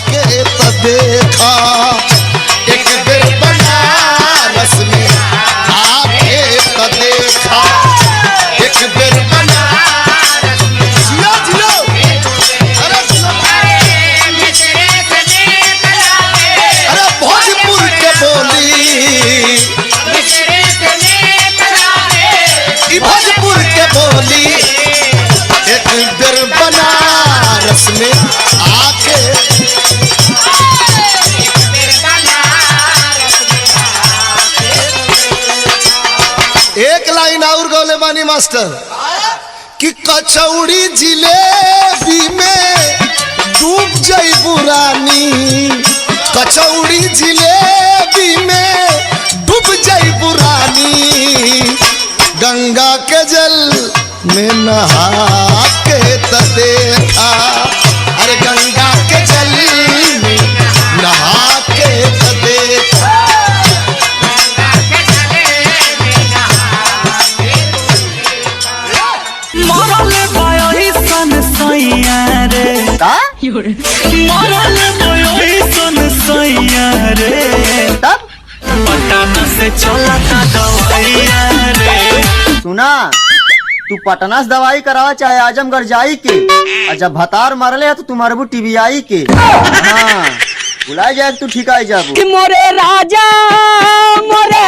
आके तो देखा, एक बेर बनारस में आके तो देखा, एक बेर बनारस में। जियो जियो, अरे अरे भोजपुर के बोली, भोजपुर के बोली, एक बेर बनारस में आके। एक लाइन और गौले बानी मास्टर कि कचौड़ी जिलेबी में डूब जाई बुरानी, कचौड़ी जिलेबी में डूब जाई बुरानी, गंगा के जल में नहा के तो देखा, अरे गंगा के जल में नहा के तो देखा। मरल बयोई सन सैया रे, मरल बयोई सन सैया रे, तब पटना से चलता दवाइया रे। सुना, तू पटना से दवाई करावा चाहे आजमगढ़ जाई के, और जब भतार मरले है तो तू मरबू टीबीआई के। हाँ, बुलाए जाए तू ठीक आई जाबू। मोरे राजा मोरे